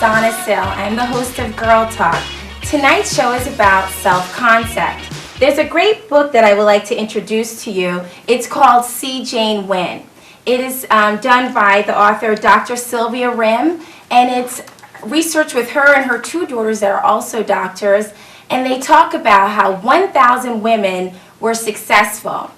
Donna Sill. I'm the host of Girl Talk. Tonight's show is about self-concept. There's a great book that I would like to introduce to you. It's called See Jane Win. It is done by the author Dr. Sylvia Rim, and it's research with her and her two daughters that are also doctors, and they talk about how 1,000 women were successful.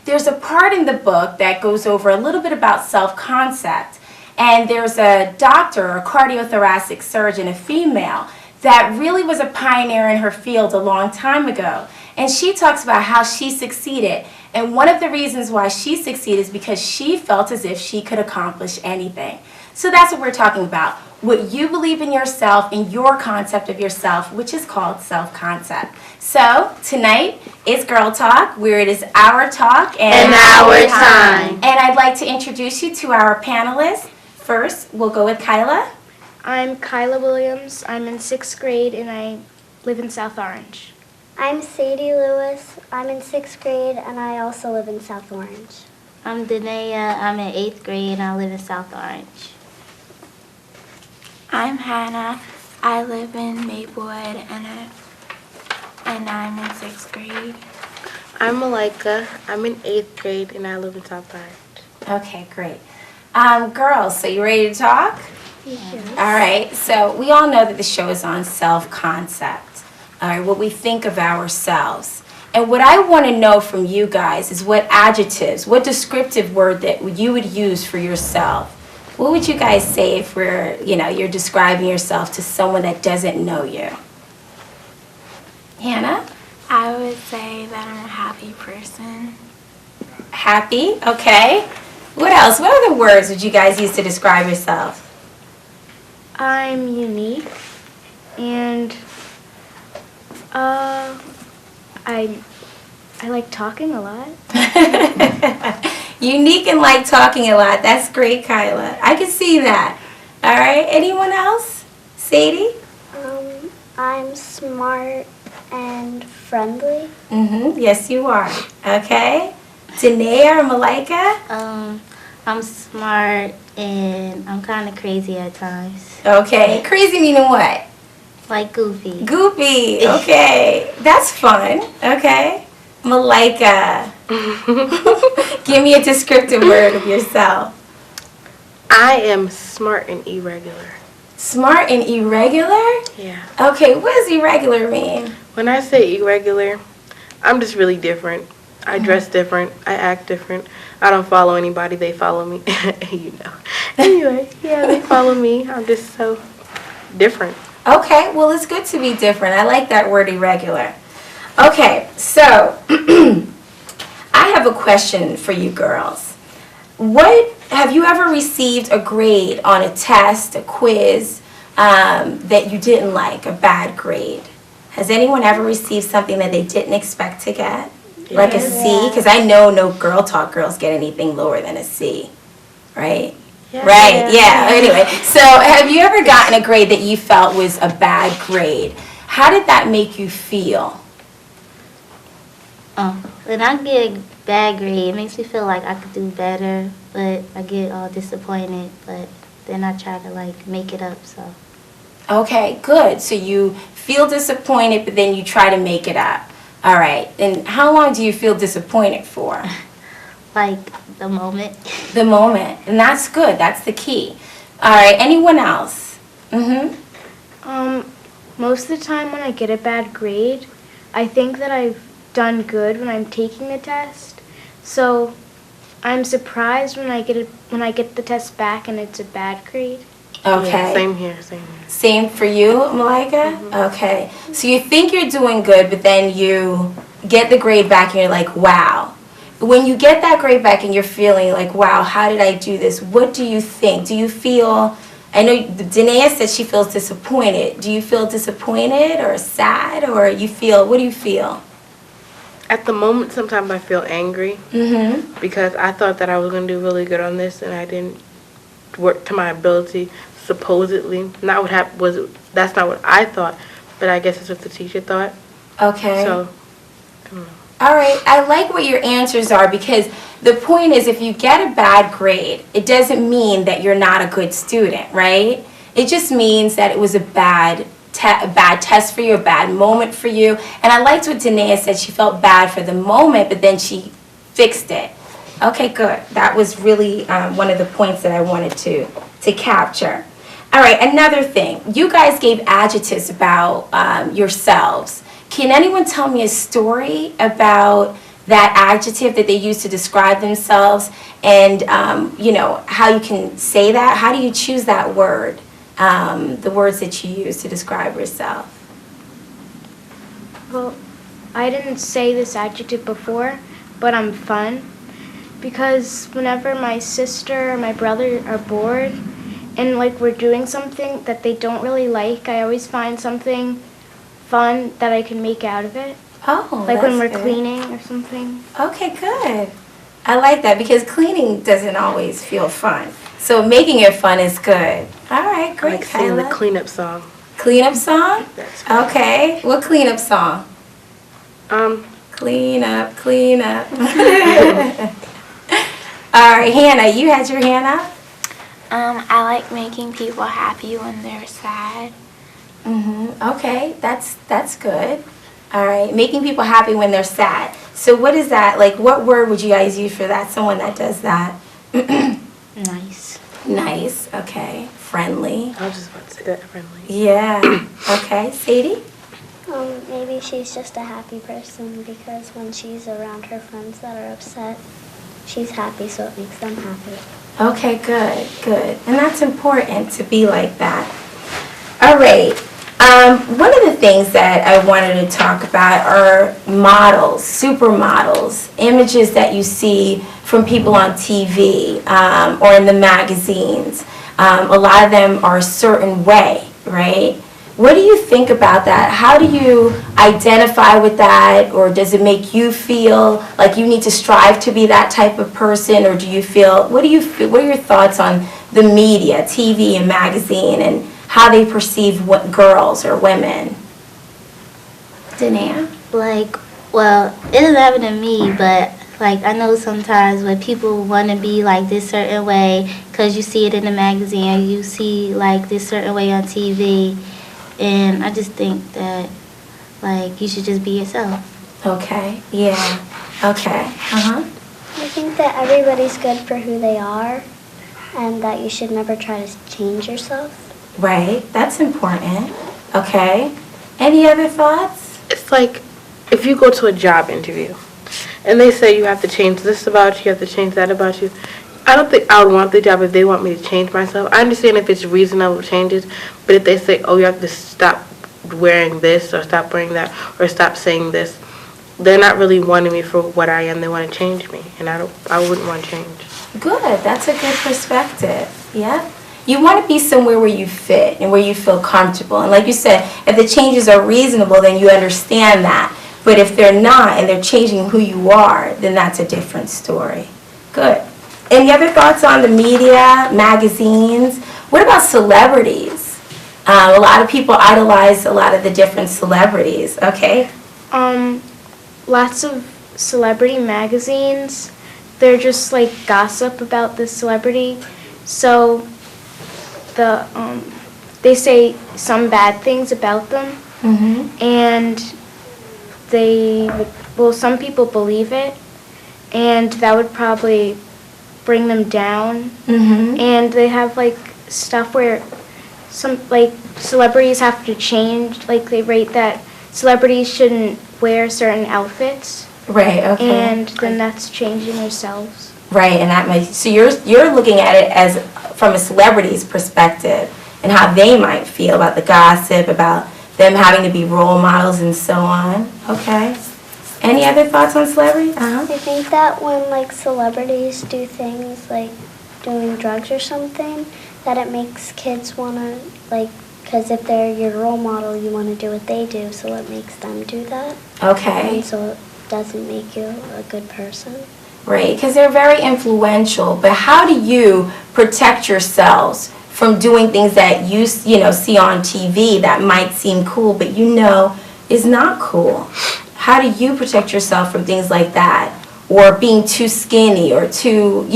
There's a part in the book that goes over a little bit about self-concept, and there's a doctor, a cardiothoracic surgeon, a female, that really was a pioneer in her field a long time ago. And she talks about how she succeeded. And one of the reasons why she succeeded is because she felt as if she could accomplish anything. So that's what we're talking about. What you believe in yourself and your concept of yourself, which is called self-concept. So tonight is Girl Talk, where it is our talk and our time. And I'd like to introduce you to our panelists. First, we'll go with Kyla. I'm Kyla Williams. I'm in 6th grade and I live in South Orange. I'm Sadie Lewis. I'm in 6th grade and I also live in South Orange. I'm Danae. I'm in 8th grade and I live in South Orange. I'm Hannah. I live in Maplewood and I'm in 6th grade. I'm Malika. I'm in 8th grade and I live in South Orange. Okay, great. Girls, so you ready to talk? Yes. All right, so we all know that the show is on self-concept, all right, what we think of ourselves. And what I want to know from you guys is what adjectives, what descriptive word that you would use for yourself. What would you guys say if you're describing yourself to someone that doesn't know you? Hannah? I would say that I'm a happy person. Happy, okay. What else? What other words would you guys use to describe yourself? I'm unique and I like talking a lot. Unique and like talking a lot. That's great, Kyla. I can see that. All right. Anyone else? Sadie? I'm smart and friendly. Yes, you are. Okay. Danae or Malika? I'm smart and I'm kind of crazy at times. Okay. Crazy meaning what? Like goofy. Goofy. Okay. That's fun. Okay. Malika. Give me a descriptive word of yourself. I am smart and irregular. Smart and irregular? Yeah. Okay. What does irregular mean? When I say irregular, I'm just really different. I dress different. I act different. I don't follow anybody. They follow me. You know. Anyway, yeah, they follow me. I'm just so different. Okay, well, it's good to be different. I like that word irregular. Okay, so I have a question for you girls. Have you ever received a grade on a test, a quiz, that you didn't like, a bad grade? Has anyone ever received something that they didn't expect to get? Like a C? Because I know no Girl Talk girls get anything lower than a C, right? Yeah. Right, yeah. Anyway, so have you ever gotten a grade that you felt was a bad grade? How did that make you feel? When I get a bad grade, it makes me feel like I could do better, but I get all disappointed, but then I try to make it up, so. Okay, good. So you feel disappointed, but then you try to make it up. All right. And how long do you feel disappointed for? The moment. The moment. And that's good. That's the key. All right. Anyone else? Most of the time when I get a bad grade, I think that I've done good when I'm taking the test. So I'm surprised when I get the test back and it's a bad grade. Okay. Yeah, same here. Same for you, Malika? Okay. So you think you're doing good, but then you get the grade back and you're like, wow. When you get that grade back and you're feeling like, wow, how did I do this? What do you think? Do you feel, I know Danae said she feels disappointed. Do you feel disappointed or sad, or what do you feel? At the moment, sometimes I feel angry because I thought that I was going to do really good on this and I didn't work to my ability, supposedly. That's not what I thought, but I guess it's what the teacher thought. Okay. So, I don't know. All right, I like what your answers are, because the point is, if you get a bad grade, it doesn't mean that you're not a good student, right? It just means that it was a bad test for you, a bad moment for you. And I liked what Danae said. She felt bad for the moment, but then she fixed it. Okay, good. That was really one of the points that I wanted to capture. All right, another thing. You guys gave adjectives about yourselves. Can anyone tell me a story about that adjective that they use to describe themselves, and how you can say that? How do you choose that word, the words that you use to describe yourself? Well, I didn't say this adjective before, but I'm fun. Because whenever my sister or my brother are bored and we're doing something that they don't really like, I always find something fun that I can make out of it. Oh, Like when that's we're good. cleaning or something. Okay, good. I like that because cleaning doesn't always feel fun. So making it fun is good. All right, I great, like singing the Kyla. cleanup song. Cleanup song? That's fun. Okay, what cleanup song? Clean up, clean up. All right, Hannah, you had your hand up? I like making people happy when they're sad. Okay, that's good. All right, making people happy when they're sad. So what is that? Like, what word would you guys use for that? Someone that does that? Nice. Nice, okay. Friendly. I was just about to say that, friendly. Yeah. Okay, Sadie? Maybe she's just a happy person because when she's around her friends that are upset, she's happy, so it makes them happy. Okay, good, good. And that's important to be like that. All right. One of the things that I wanted to talk about are models, supermodels, images that you see from people on TV or in the magazines. A lot of them are a certain way, right? What do you think about that? How do you identify with that, or does it make you feel like you need to strive to be that type of person, or do you feel, what are your thoughts on the media, TV and magazine, and how they perceive what girls or women? Danae? Well, it doesn't happen to me, but I know sometimes when people want to be this certain way because you see it in the magazine, or you see this certain way on TV. And I just think that, you should just be yourself. Okay, yeah, okay, I think that everybody's good for who they are and that you should never try to change yourself. Right, that's important. Okay, any other thoughts? It's like if you go to a job interview and they say you have to change this about you, you have to change that about you. I don't think I would want the job if they want me to change myself. I understand if it's reasonable changes, but if they say, oh, you have to stop wearing this or stop wearing that or stop saying this, they're not really wanting me for what I am. They want to change me, and I wouldn't want change. Good, that's a good perspective. Yeah. You want to be somewhere where you fit and where you feel comfortable. And like you said, if the changes are reasonable, then you understand that. But if they're not and they're changing who you are, then that's a different story. Good. Any other thoughts on the media, magazines? What about celebrities? A lot of people idolize a lot of the different celebrities, okay? Lots of celebrity magazines, they're just gossip about the celebrity. So they say some bad things about them, and some people believe it, and that would probably bring them down. And they have stuff where some celebrities have to change, they rate that celebrities shouldn't wear certain outfits. Right, okay. And then that's changing yourselves. Right, and that might, so you're looking at it as from a celebrity's perspective and how they might feel about the gossip, about them having to be role models and so on. Okay. Any other thoughts on celebrities? I think that when celebrities do things like doing drugs or something, that it makes kids want to because if they're your role model, you want to do what they do, so it makes them do that. Okay. And so it doesn't make you a good person. Right, because they're very influential. But how do you protect yourselves from doing things that you see on TV that might seem cool, but is not cool? How do you protect yourself from things like that, or being too skinny, or too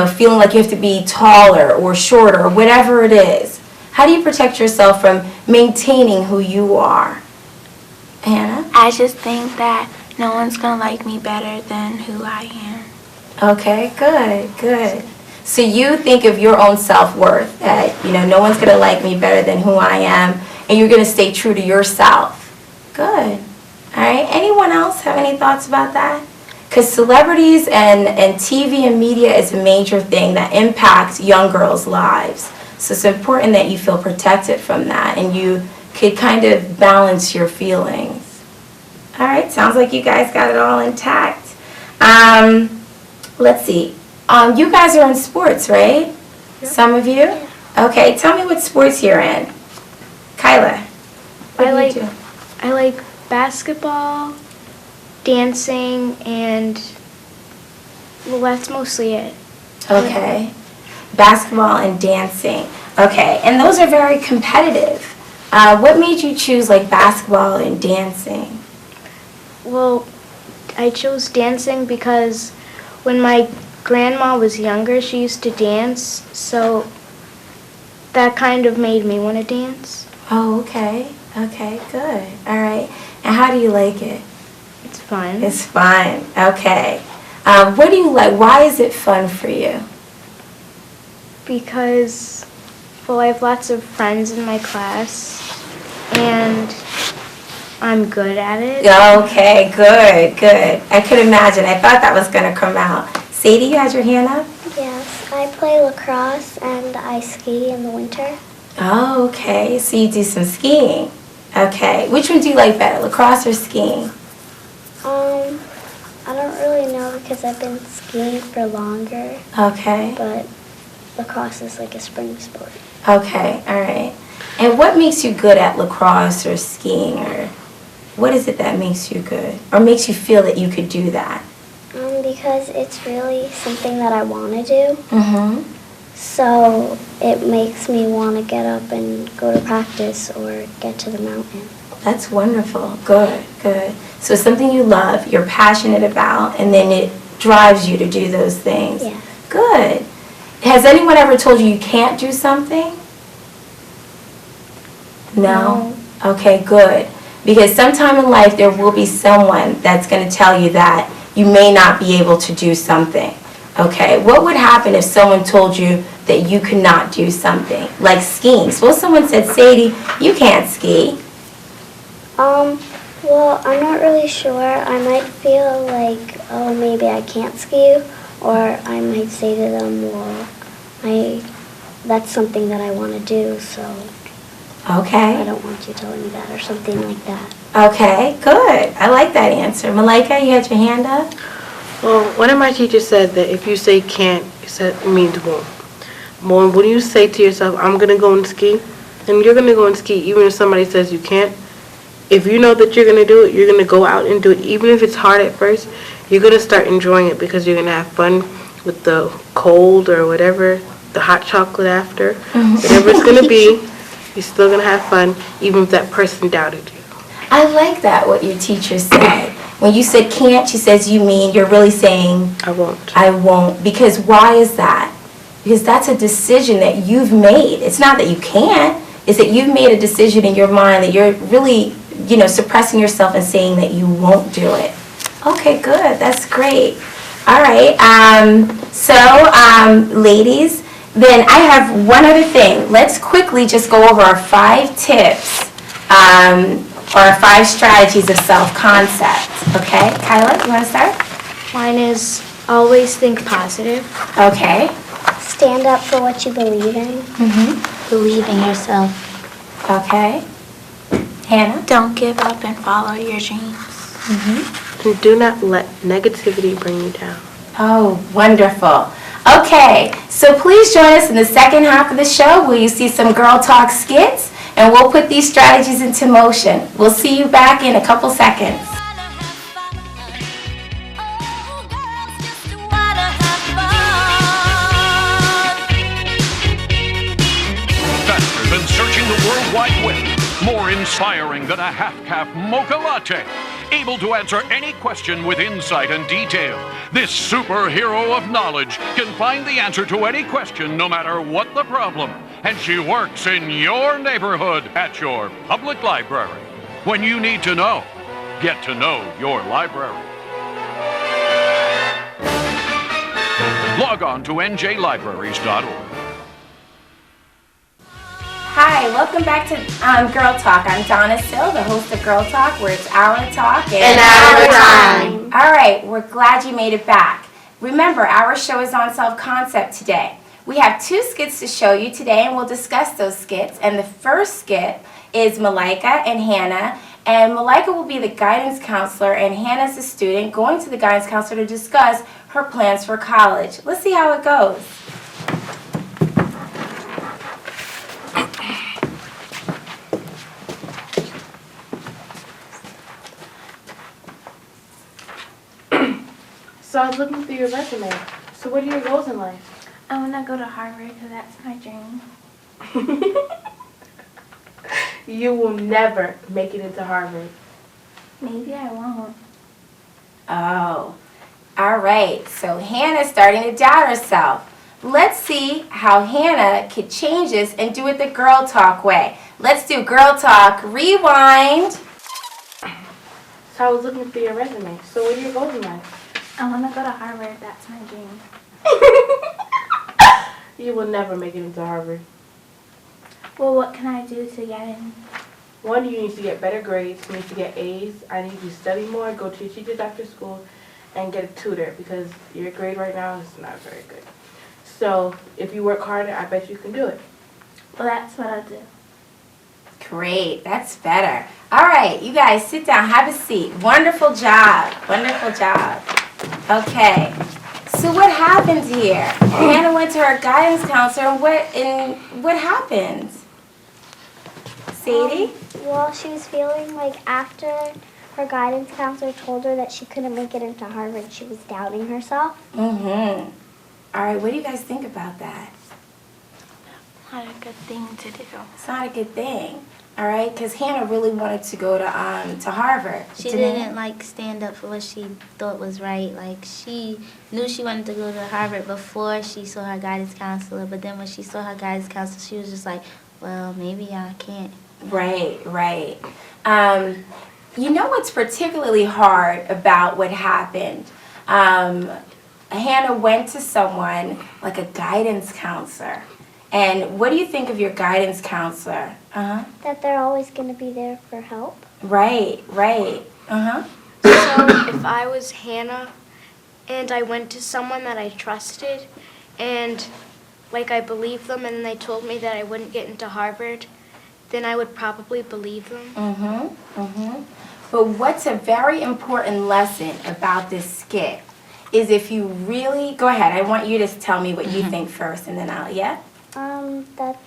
feeling like you have to be taller or shorter or whatever it is? How do you protect yourself from maintaining who you are? Hannah? I just think that no one's going to like me better than who I am. Okay, good. So you think of your own self-worth, that, no one's going to like me better than who I am, and you're going to stay true to yourself. Good. All right, anyone else have any thoughts about that? Because celebrities and TV and media is a major thing that impacts young girls' lives. So it's important that you feel protected from that and you could kind of balance your feelings. All right, sounds like you guys got it all intact. Let's see. You guys are in sports, right? Yeah. Some of you? Yeah. Okay, tell me what sports you're in. Kyla, what do you do? I like basketball, dancing, and well, that's mostly it. Okay. Basketball and dancing. Okay, and those are very competitive. What made you choose like basketball and dancing? Well, I chose dancing because when my grandma was younger, she used to dance, so that kind of made me want to dance. Oh, okay. Okay, good. All right. And how do you like it? It's fun. It's fun. Okay. What do you like? Why is it fun for you? Because, well, I have lots of friends in my class, and I'm good at it. Okay, good. I could imagine. I thought that was going to come out. Sadie, you had your hand up? Yes, I play lacrosse and I ski in the winter. Oh, okay. So you do some skiing. Okay. Which one do you like better, lacrosse or skiing? I don't really know because I've been skiing for longer, Okay. but lacrosse is like a spring sport. Okay, all right. And what makes you good at lacrosse or skiing, or what is it that makes you good or makes you feel that you could do that? Because it's really something that I want to do. Mm-hmm. So it makes me want to get up and go to practice or get to the mountain. That's wonderful. Good. So it's something you love, you're passionate about, and then it drives you to do those things. Yeah. Good. Has anyone ever told you you can't do something? No? Okay, good. Because sometime in life there will be someone that's going to tell you that you may not be able to do something. Okay, what would happen if someone told you that you could not do something? Like skiing. Suppose someone said, Sadie, you can't ski. Well, I'm not really sure. I might feel like, oh, maybe I can't ski, or I might say to them, well, that's something that I want to do, so Okay. I don't want you telling me that, or something like that. Okay, good. I like that answer. Malika, you had your hand up? Well, one of my teachers said that if you say can't, it means won't. Well, when you say to yourself, I'm going to go and ski, and you're going to go and ski even if somebody says you can't, if you know that you're going to do it, you're going to go out and do it. Even if it's hard at first, you're going to start enjoying it because you're going to have fun with the cold or whatever, the hot chocolate after. Whatever it's going to be, you're still going to have fun even if that person doubted you. I like that, what your teacher said. When you said can't, she says you mean, you're really saying, I won't. I won't. Because why is that? Because that's a decision that you've made. It's not that you can't. It's that you've made a decision in your mind that you're really, suppressing yourself and saying that you won't do it. Okay, good. That's great. All right. Ladies, then I have one other thing. Let's quickly just go over our 5 tips or our 5 strategies of self-concept. Okay, Kyla, you want to start? Mine is always think positive. Okay. Stand up for what you believe in. Believe in yourself. Okay. Hannah? Don't give up and follow your dreams. And do not let negativity bring you down. Oh, wonderful. Okay, so please join us in the second half of the show where you see some Girl Talk skits, and we'll put these strategies into motion. We'll see you back in a couple seconds. Faster than searching the World Wide Web. More inspiring than a half-cap mocha latte. able to answer any question with insight and detail. This superhero of knowledge can find the answer to any question no matter what the problem. And she works in your neighborhood at your public library. When you need to know, get to know your library. Log on to njlibraries.org. Hi, welcome back to Girl Talk. I'm Donna Sill, the host of Girl Talk, where it's our talk And our time. All right, we're glad you made it back. Remember, our show is on self-concept today. We have 2 skits to show you today, and we'll discuss those skits. And the first skit is Malika and Hannah. And Malika will be the guidance counselor, and Hannah's the student going to the guidance counselor to discuss her plans for college. Let's see how it goes. So I was looking through your resume. So what are your goals in life? I want to go to Harvard because that's my dream. You will never make it into Harvard. Maybe I won't. Oh, all right. So Hannah's starting to doubt herself. Let's see how Hannah could change this and do it the Girl Talk way. Let's do Girl Talk. Rewind. So I was looking through your resume. So what are your goals in life? I want to go to Harvard. That's my dream. You will never make it into Harvard. Well, what can I do to get in? 1, you need to get better grades. You need to get A's. I need you to study more, go to your teachers after school, and get a tutor because your grade right now is not very good. So if you work harder, I bet you can do it. Well, that's what I'll do. Great. That's better. All right, you guys sit down. Have a seat. Wonderful job. Wonderful job. Okay. So what happened here? Hannah went to her guidance counselor, and what happened? Sadie? Well, she was feeling like after her guidance counselor told her that she couldn't make it into Harvard, she was doubting herself. Mm-hmm. All right, what do you guys think about that? Not a good thing to do. It's not a good thing. All right, because Hannah really wanted to go to Harvard. She didn't like stand up for what she thought was right. Like she knew she wanted to go to Harvard before she saw her guidance counselor, but then when she saw her guidance counselor, she was just like, well, maybe I can't. Right, right. You know what's particularly hard about what happened? Hannah went to someone like a guidance counselor. And what do you think of your guidance counselor? That they're always going to be there for help. Right, right. So if I was Hannah and I went to someone that I trusted and like I believed them and they told me that I wouldn't get into Harvard, then I would probably believe them. But what's a very important lesson about this skit is if you really, go ahead, I want you to tell me what you think first and then yeah? That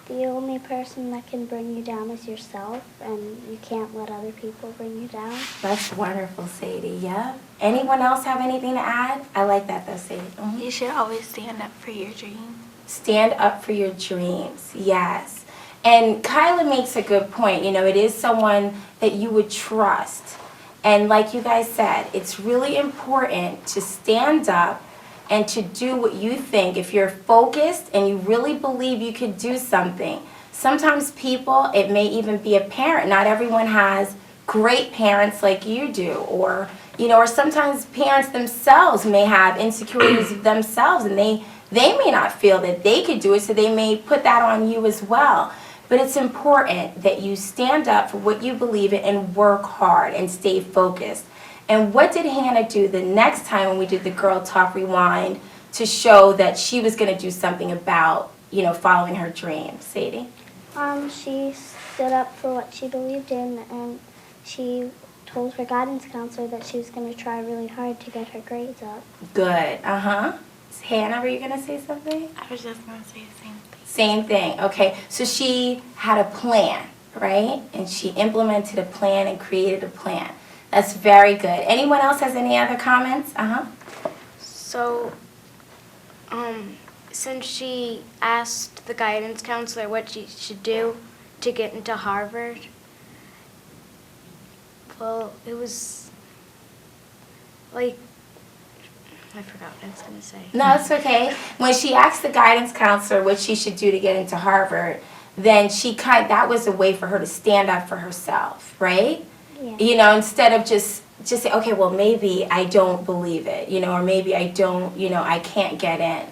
the only person that can bring you down is yourself, and you can't let other people bring you down. That's wonderful, Sadie, yeah? Anyone else have anything to add? I like that though, Sadie. You should always stand up for your dream. Stand up for your dreams, yes. And Kyla makes a good point. You know, it is someone that you would trust. And like you guys said, it's really important to stand up and to do what you think. If you're focused and you really believe you could do something, sometimes people, it may even be a parent. Not everyone has great parents like you do, or, you know, or sometimes parents themselves may have insecurities of themselves and they may not feel that they could do it, so they may put that on you as well. But it's important that you stand up for what you believe in and work hard and stay focused. And what did Hannah do the next time when we did the Girl Talk Rewind to show that she was going to do something about, you know, following her dreams? Sadie? She stood up for what she believed in, and she told her guidance counselor that she was going to try really hard to get her grades up. Good. Hannah, were you going to say something? I was just going to say the same thing. Same thing. Okay. So she had a plan, right? And she implemented a plan and created a plan. That's very good. Anyone else has any other comments? So, since she asked the guidance counselor what she should do to get into Harvard, Well, it was like, I forgot what I was going to say. No, it's okay. When she asked the guidance counselor what she should do to get into Harvard, then that was a way for her to stand up for herself, right? Yeah. You know, instead of just say, okay, well, maybe I don't believe it, you know, or maybe I don't, you know, I can't get in.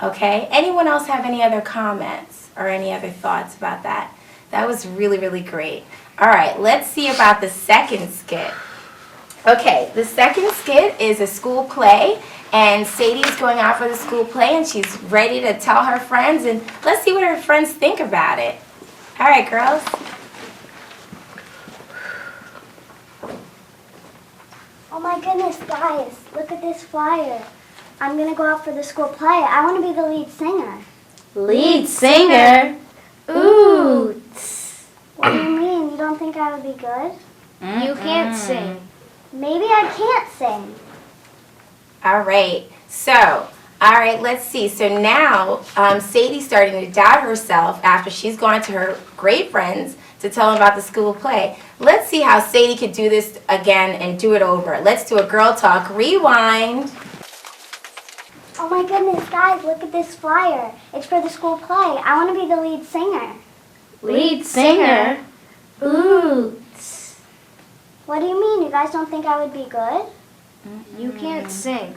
Okay? Anyone else have any other comments or any other thoughts about that? That was really, really great. All right, let's see about the second skit. Okay, the second skit is a school play, and Sadie's going out for the school play, and she's ready to tell her friends, and let's see what her friends think about it. All right, girls. Oh my goodness, guys, look at this flyer. I'm gonna go out for the school play. I want to be the lead singer. Lead singer? Ooh. What do you mean? You don't think I would be good? You can't sing. Maybe I can't sing. All right. So, all right, let's see. So now Sadie's starting to doubt herself after she's gone to her great friends to tell them about the school play. Let's see how Sadie could do this again and do it over. Let's do a girl talk. Rewind. Oh my goodness, guys, look at this flyer. It's for the school play. I want to be the lead singer. Lead singer? Ooh. What do you mean? You guys don't think I would be good? You can't sing.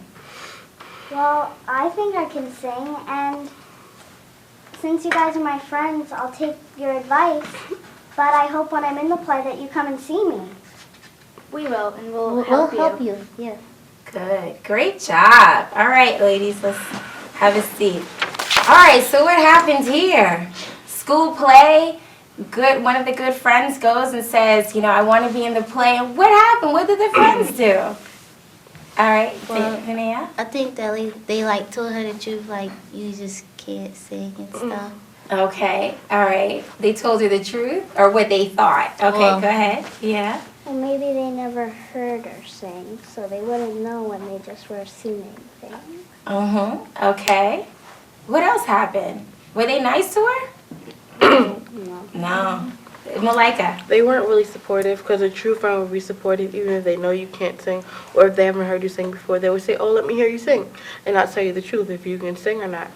Well, I think I can sing, and since you guys are my friends, I'll take your advice. But I hope when I'm in the play that you come and see me. We will, and we'll We'll help you. you. Yeah. Good. Great job. All right, ladies, let's have a seat. All right, so what happened here? School play. Good. One of the good friends goes and says, you know, I want to be in the play. And what happened? What did the friends do? All right, Well, Vinaya? I think that they like told her the truth, like you just can't sing and stuff. Okay, all right. They told her the truth or what they thought. Okay, Well- go ahead. Yeah. Well, maybe they never heard her sing, so they wouldn't know when they just were singing things. Okay. What else happened? Were they nice to her? No. Malika. They weren't really supportive because a true friend would be supportive even if they know you can't sing or if they haven't heard you sing before. They would say, oh, let me hear you sing and not tell you the truth if you can sing or not.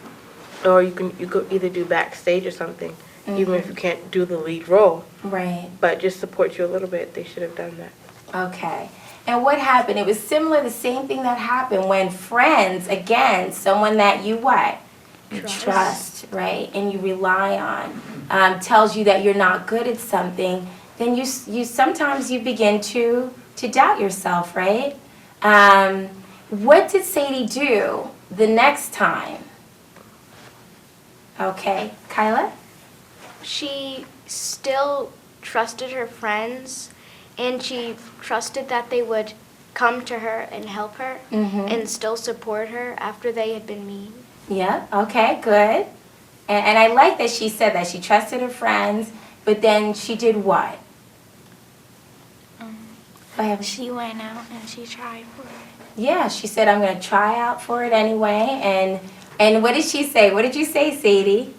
Or you could either do backstage or something, even if you can't do the lead role. Right. But just support you a little bit. They should have done that. Okay. And what happened? It was similar, the same thing that happened when friends, again, someone that you what? You trust, right? And you rely on, tells you that you're not good at something, then you sometimes you begin to doubt yourself, right? What did Sadie do the next time? Okay, Kyla? She still trusted her friends, and she trusted that they would come to her and help her and still support her after they had been mean. Yeah, okay, good. And I like that she said that she trusted her friends, but then she did what? Go ahead. She went out and she tried for it. Yeah, she said, I'm going to try out for it anyway. And what did she say? What did you say, Sadie?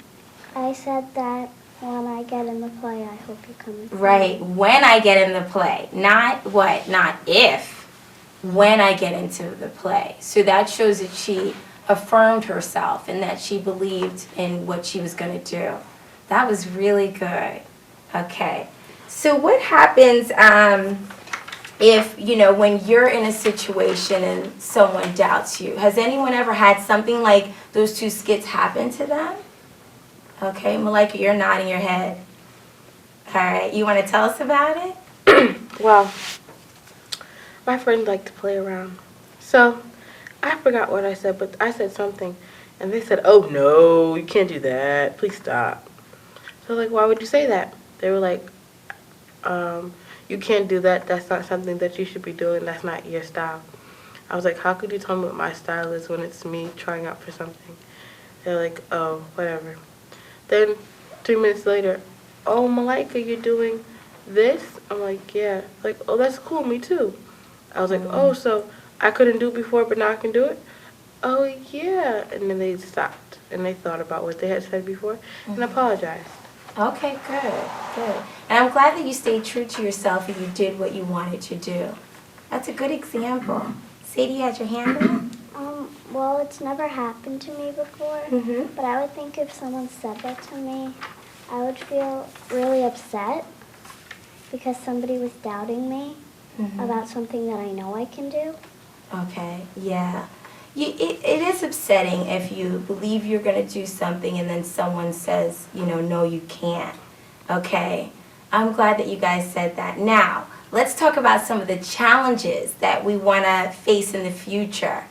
I said that when I get in the play, I hope you come and see me. Right, when I get in the play. Not what, not if. When I get into the play. So that shows that she affirmed herself and that she believed in what she was going to do. That was really good. Okay. So what happens if, you know, when you're in a situation and someone doubts you? Has anyone ever had something like those two skits happen to them? Okay, Malika, you're nodding your head. All right, you want to tell us about it? Well, my friends like to play around. So I forgot what I said, but I said something. And they said, oh, no, you can't do that. Please stop. So I was like, why would you say that? They were like, you can't do that. That's not something that you should be doing. That's not your style. I was like, how could you tell me what my style is when it's me trying out for something? They're like, oh, whatever. Then 3 minutes later, oh, Malika, you're doing this? I'm like, yeah. Like, oh, that's cool. Me too. I was like, oh, so I couldn't do it before, but now I can do it? Oh, yeah. And then they stopped, and they thought about what they had said before and apologized. Okay, good. And I'm glad that you stayed true to yourself and you did what you wanted to do. That's a good example. Sadie, you had your hand up? Well, it's never happened to me before, but I would think if someone said that to me, I would feel really upset because somebody was doubting me about something that I know I can do. Okay, yeah. It is upsetting if you believe you're going to do something and then someone says, no, you can't. Okay, I'm glad that you guys said that. Now, let's talk about some of the challenges that we want to face in the future.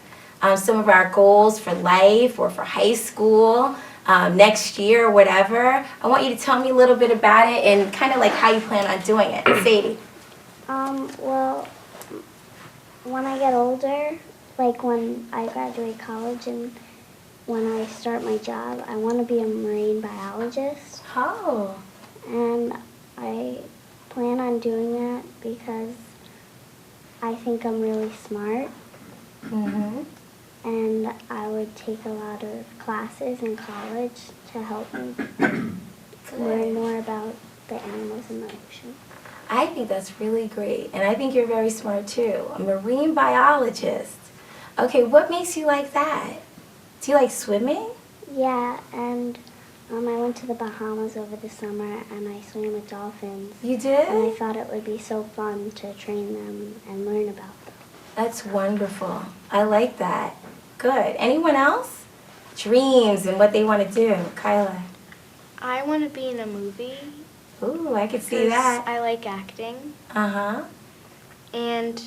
Some of our goals for life or for high school, next year, whatever. I want you to tell me a little bit about it and kind of like how you plan on doing it. Sadie. Well, when I get older, like when I graduate college and when I start my job, I want to be a marine biologist. Oh. And I plan on doing that because I think I'm really smart. And I would take a lot of classes in college to help me learn more about the animals in the ocean. I think that's really great. And I think you're very smart too. A marine biologist. Okay, what makes you like that? Do you like swimming? Yeah, and I went to the Bahamas over the summer and I swam with dolphins. You did? And I thought it would be so fun to train them and learn about them. That's wonderful. I like that. Good. Anyone else? Dreams and what they want to do. Kyla. I want to be in a movie. Ooh, I could see that. I like acting. Uh-huh. And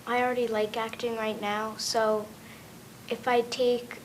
I already like acting right now, so if I take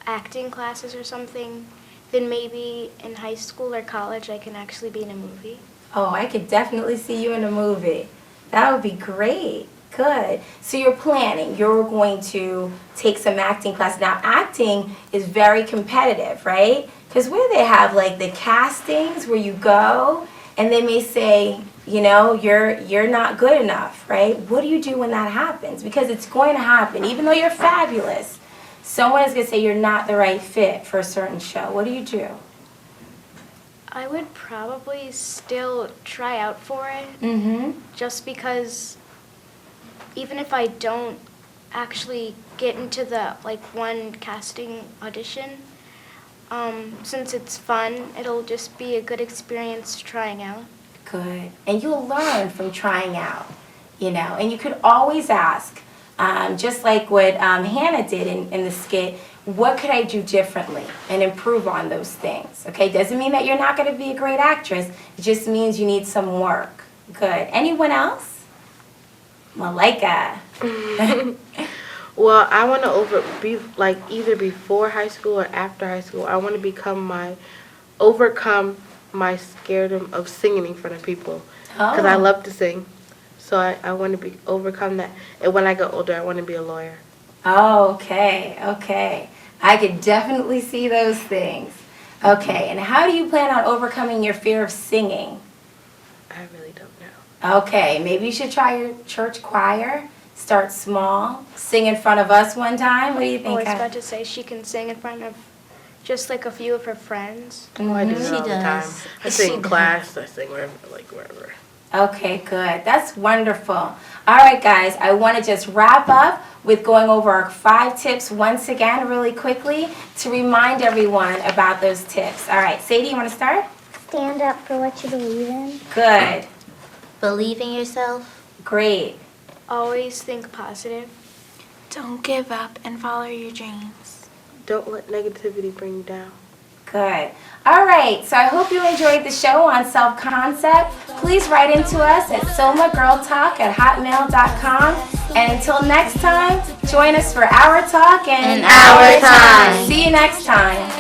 acting classes or something, then maybe in high school or college I can actually be in a movie. Oh, I could definitely see you in a movie. That would be great. Good. So you're planning. You're going to take some acting class. Now, acting is very competitive, right? Because where they have like the castings where you go and they may say, you're not good enough, right? What do you do when that happens? Because it's going to happen. Even though you're fabulous, someone is going to say you're not the right fit for a certain show. What do you do? I would probably still try out for it. Just because even if I don't actually get into the one casting audition, since it's fun, it'll just be a good experience trying out. Good. And you'll learn from trying out, and you could always ask, just like what Hannah did in the skit, what could I do differently and improve on those things, okay? Doesn't mean that you're not going to be a great actress. It just means you need some work. Good. Anyone else? Malika. Well, I want to either before high school or after high school, I want to overcome my scaredom of singing in front of people. Because I love to sing. So I want to overcome that. And when I get older, I want to be a lawyer. Oh, okay. I could definitely see those things. Okay, and how do you plan on overcoming your fear of singing? I really don't know. Okay, maybe you should try your church choir. Start small. Sing in front of us one time. What do you think? I was about to say she can sing in front of just a few of her friends. Oh, I do that all the time. I sing in class. I sing wherever. Okay, good. That's wonderful. All right, guys, I want to just wrap up with going over our 5 tips once again really quickly to remind everyone about those tips. All right, Sadie, you want to start? Stand up for what you believe in. Good. Believe in yourself. Great. Always think positive. Don't give up and follow your dreams. Don't let negativity bring you down. Good. All right, so I hope you enjoyed the show on self-concept. Please write into us at somagirltalk@hotmail.com. And until next time, join us for Our Talk and Our Time. See you next time.